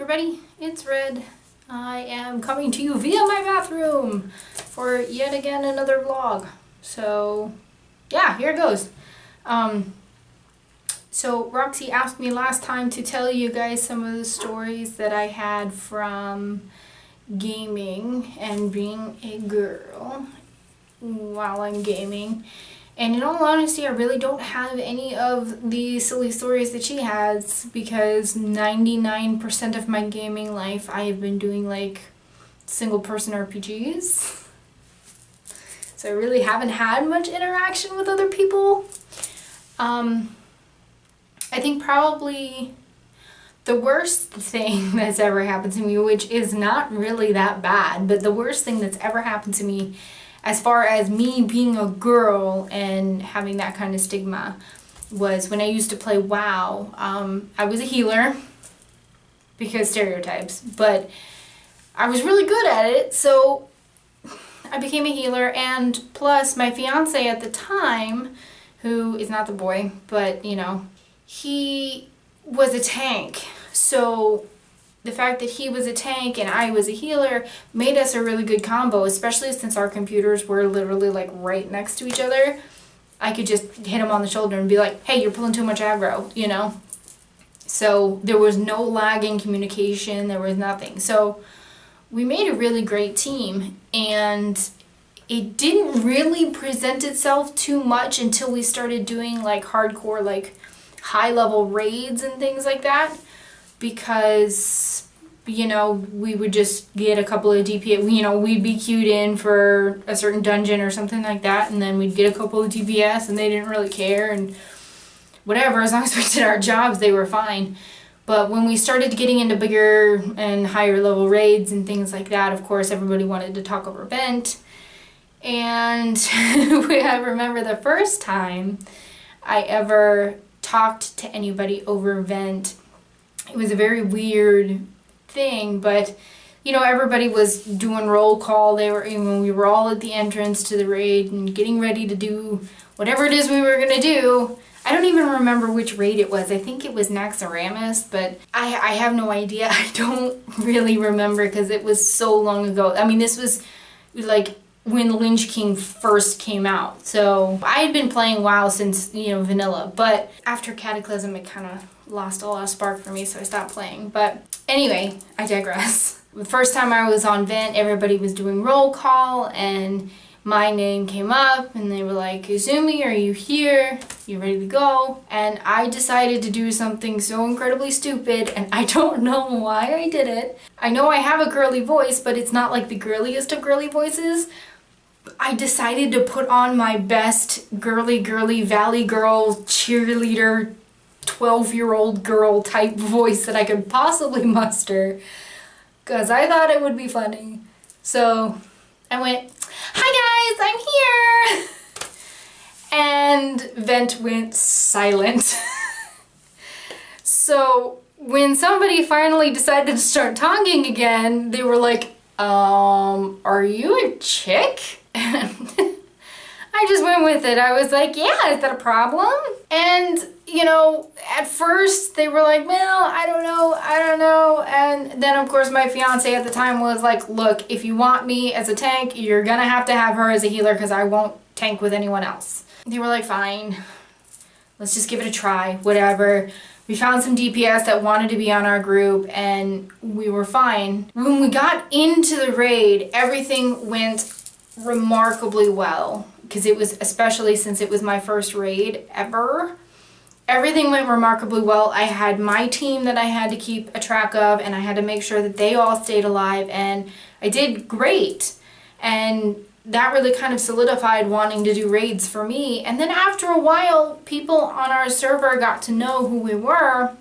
everybody, it's Red. I am coming to you via my bathroom for yet again another vlog. So yeah, here it goes. So Roxy asked me last time to tell you guys some of the stories that I had from gaming and being a girl while I'm gaming. And in all honesty, I really don't have any of the silly stories that she has, because 99% of my gaming life I have been doing like single person RPGs. So I really haven't had much interaction with other people. I think probably the worst thing that's ever happened to me, which is not really that bad, but the worst thing that's ever happened to me as far as me being a girl and having that kind of stigma, was when I used to play WoW. I was a healer, because stereotypes, but I was really good at it, so I became a healer. And plus my fiance at the time, who is not the boy, but you know, he was a tank. So the fact that he was a tank and I was a healer made us a really good combo, especially since our computers were literally like right next to each other. I could just hit him on the shoulder and be like, hey, you're pulling too much aggro, you know? So there was no lagging communication, there was nothing. So we made a really great team, and it didn't really present itself too much until we started doing like hardcore, like high level raids and things like that. Because, you know, we would just get a couple of DPS, you know, we'd be queued in for a certain dungeon or something like that, and then we'd get a couple of DPS and they didn't really care, and whatever, as long as we did our jobs, they were fine. But when we started getting into bigger and higher level raids and things like that, of course, everybody wanted to talk over vent. And I remember the first time I ever talked to anybody over vent. It was a very weird thing, but you know, everybody was doing roll call. They were, you know, we were all at the entrance to the raid and getting ready to do whatever it is we were gonna do. I don't even remember which raid it was. I think it was Naxxramas, but I have no idea. I don't really remember because it was so long ago. I mean, this was like when Lynch King first came out. So I had been playing WoW since, you know, vanilla, but after Cataclysm it kind of lost a lot of spark for me, so I stopped playing. But anyway, I digress. The first time I was on vent, everybody was doing roll call and my name came up and they were like, Izumi, are you here? You ready to go? And I decided to do something so incredibly stupid, and I don't know why I did it. I know I have a girly voice, but it's not like the girliest of girly voices. I decided to put on my best girly valley girl cheerleader 12-year-old girl type voice that I could possibly muster, because I thought it would be funny. So I went, hi guys, I'm here! And vent went silent. So when somebody finally decided to start talking again, they were like, are you a chick? And I just went with it. I was like, yeah, is that a problem? And, you know, at first they were like, well, I don't know. And then of course my fiance at the time was like, look, if you want me as a tank, you're gonna have to have her as a healer because I won't tank with anyone else. They were like, fine, let's just give it a try, whatever. We found some DPS that wanted to be on our group and we were fine. When we got into the raid, everything went remarkably well, because it was, especially since it was my first raid ever, everything went remarkably well. I had my team that I had to keep a track of, and I had to make sure that they all stayed alive, and I did great. And that really kind of solidified wanting to do raids for me. And then after a while, people on our server got to know who we were,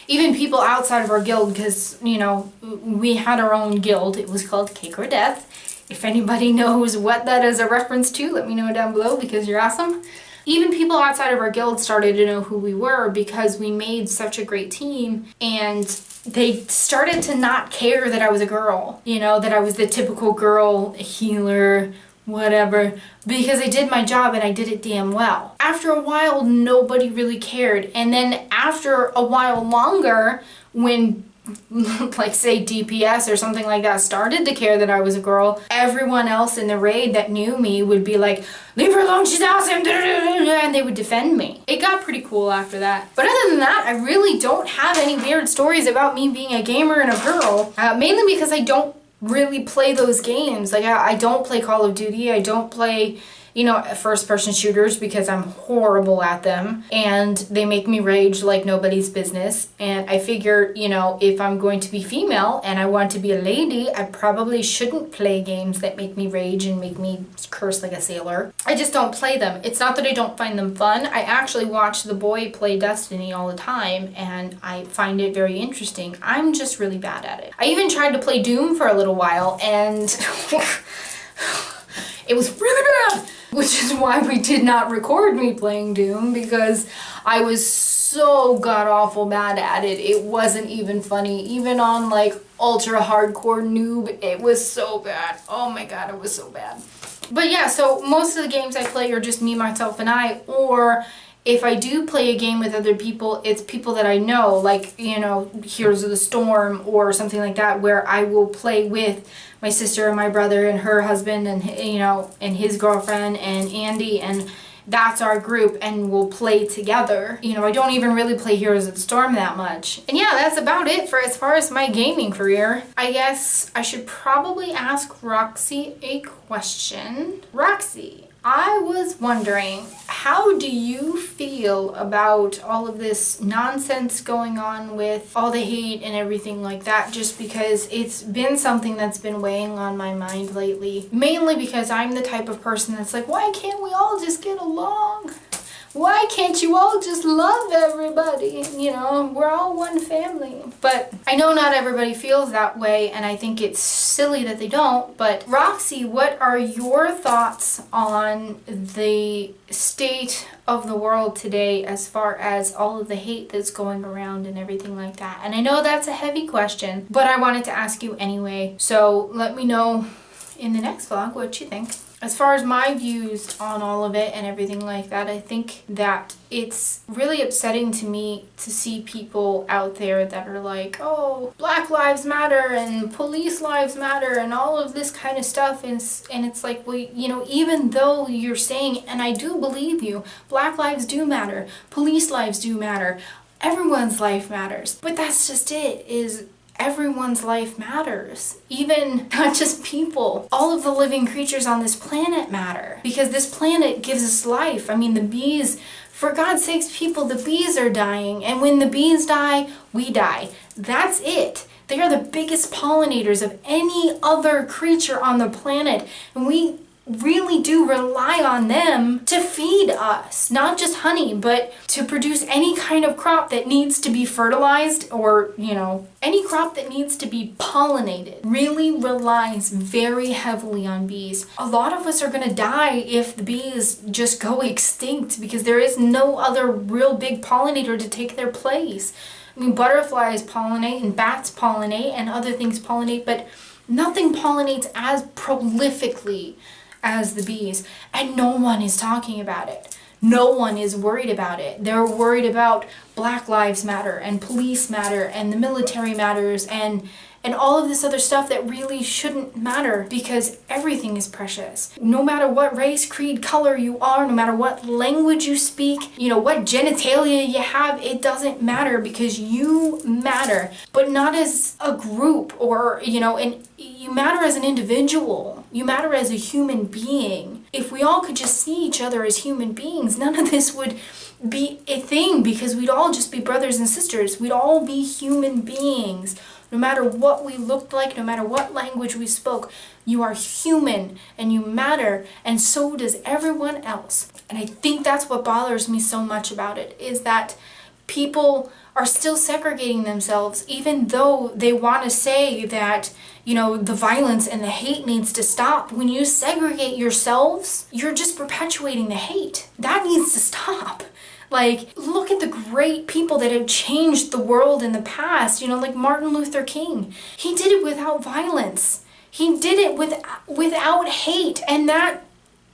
even people outside of our guild, because, you know, we had our own guild. It was called Cake or Death. If anybody knows what that is a reference to, let me know down below, because you're awesome. Even people outside of our guild started to know who we were because we made such a great team, and they started to not care that I was a girl, you know, that I was the typical girl healer, whatever, because I did my job and I did it damn well. After a while, nobody really cared. And then after a while longer, when like say DPS or something like that, started to care that I was a girl, everyone else in the raid that knew me would be like, leave her alone, she's awesome, and they would defend me. It got pretty cool after that. But other than that, I really don't have any weird stories about me being a gamer and a girl, mainly because I don't really play those games. Like I don't play Call of Duty, I don't play, you know, first-person shooters because I'm horrible at them and they make me rage like nobody's business. And I figure, you know, if I'm going to be female and I want to be a lady, I probably shouldn't play games that make me rage and make me curse like a sailor. I just don't play them. It's not that I don't find them fun. I actually watch the boy play Destiny all the time and I find it very interesting. I'm just really bad at it. I even tried to play Doom for a little while and it was really bad. Which is why we did not record me playing Doom, because I was so god-awful bad at it. It wasn't even funny. Even on like ultra hardcore noob, it was so bad. Oh my god, it was so bad. But yeah, so most of the games I play are just me, myself, and I, or if I do play a game with other people, it's people that I know, like, you know, Heroes of the Storm or something like that, where I will play with my sister and my brother and her husband and, you know, and his girlfriend and Andy, and that's our group, and we'll play together. You know, I don't even really play Heroes of the Storm that much. And yeah, that's about it for as far as my gaming career. I guess I should probably ask Roxy a question. Roxy, I was wondering, how do you feel about all of this nonsense going on with all the hate and everything like that? Just because it's been something that's been weighing on my mind lately. Mainly because I'm the type of person that's like, why can't we all just get along? Why can't you all just love everybody? You know, we're all one family. But I know not everybody feels that way, and I think it's silly that they don't. But Roxy, what are your thoughts on the state of the world today as far as all of the hate that's going around and everything like that? And I know that's a heavy question, but I wanted to ask you anyway. So let me know in the next vlog what you think. As far as my views on all of it and everything like that, I think that it's really upsetting to me to see people out there that are like, oh, Black Lives Matter and police lives matter and all of this kind of stuff. And it's like, well, you know, even though you're saying, and I do believe you, Black lives do matter, police lives do matter, everyone's life matters. But that's just it, is everyone's life matters. Even not just people. All of the living creatures on this planet matter. Because this planet gives us life. I mean, the bees, for God's sakes, people, the bees are dying. And when the bees die, we die. That's it. They are the biggest pollinators of any other creature on the planet. And we really do rely on them to feed us. Not just honey, but to produce any kind of crop that needs to be fertilized, or, you know, any crop that needs to be pollinated really relies very heavily on bees. A lot of us are gonna die if the bees just go extinct, because there is no other real big pollinator to take their place. I mean, butterflies pollinate and bats pollinate and other things pollinate, but nothing pollinates as prolifically as the bees, and no one is talking about it. No one is worried about it. They're worried about Black Lives Matter and police matter and the military matters and all of this other stuff that really shouldn't matter, because everything is precious. No matter what race, creed, color you are, no matter what language you speak, you know, what genitalia you have, it doesn't matter, because you matter, but not as a group, or, you know, and you matter as an individual. You matter as a human being. If we all could just see each other as human beings, none of this would be a thing, because we'd all just be brothers and sisters. We'd all be human beings. No matter what we looked like, no matter what language we spoke, you are human and you matter, and so does everyone else. And I think that's what bothers me so much about it, is that people are still segregating themselves, even though they want to say that, you know, the violence and the hate needs to stop. When you segregate yourselves, you're just perpetuating the hate. That needs to stop. Like, look at the great people that have changed the world in the past, you know, like Martin Luther King. He did it without violence. He did it without hate, and that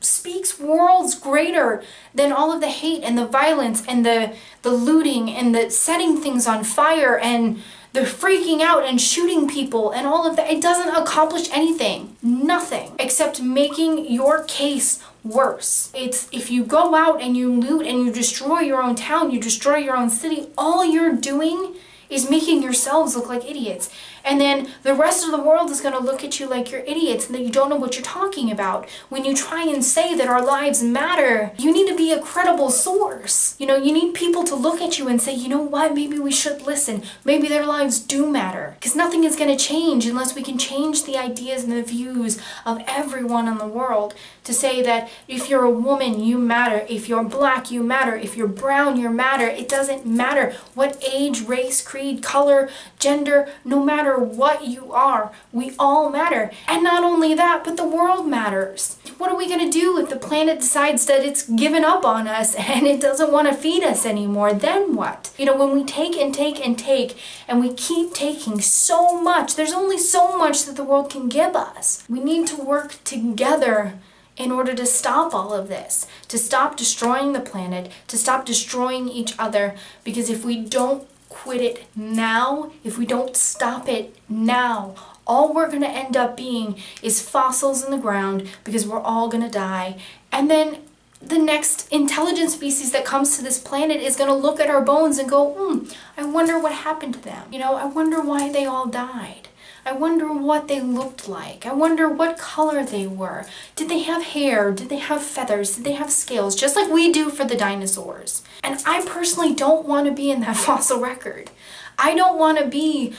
speaks worlds greater than all of the hate and the violence and the looting and the setting things on fire and They're freaking out and shooting people and all of that. It doesn't accomplish anything. Nothing. Except making your case worse. It's if you go out and you loot and you destroy your own town, you destroy your own city, all you're doing is making yourselves look like idiots. And then the rest of the world is going to look at you like you're idiots and that you don't know what you're talking about. When you try and say that our lives matter, you need to be a credible source. You need people to look at you and say, you know what, maybe we should listen. Maybe their lives do matter. Because nothing is going to change unless we can change the ideas and the views of everyone in the world to say that if you're a woman, you matter. If you're black, you matter. If you're brown, you matter. It doesn't matter what age, race, creed, color, gender, no matter what you are, we all matter. And not only that, but the world matters. What are we going to do if the planet decides that it's given up on us and it doesn't want to feed us anymore? Then what? When we take and take and take and we keep taking so much, there's only so much that the world can give us. We need to work together in order to stop all of this, to stop destroying the planet, to stop destroying each other, because if we don't quit it now, if we don't stop it now, all we're going to end up being is fossils in the ground because we're all going to die. And then the next intelligent species that comes to this planet is going to look at our bones and go, I wonder what happened to them. I wonder why they all died. I wonder what they looked like. I wonder what color they were. Did they have hair? Did they have feathers? Did they have scales? Just like we do for the dinosaurs. And I personally don't want to be in that fossil record. I don't want to be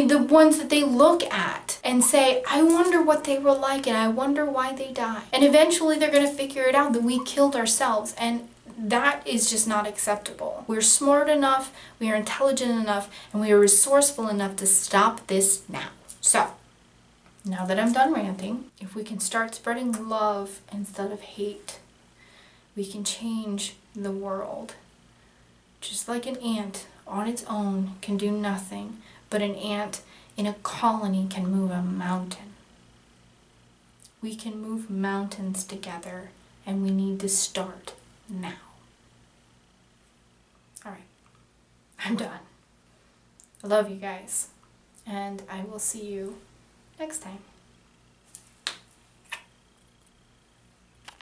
the ones that they look at and say, I wonder what they were like and I wonder why they died. And eventually they're going to figure it out that we killed ourselves, and that is just not acceptable. We're smart enough, we are intelligent enough, and we are resourceful enough to stop this now. So, now that I'm done ranting, if we can start spreading love instead of hate, we can change the world. Just like an ant on its own can do nothing, but an ant in a colony can move a mountain. We can move mountains together, and we need to start now. Alright, I'm done. I love you guys. And I will see you next time.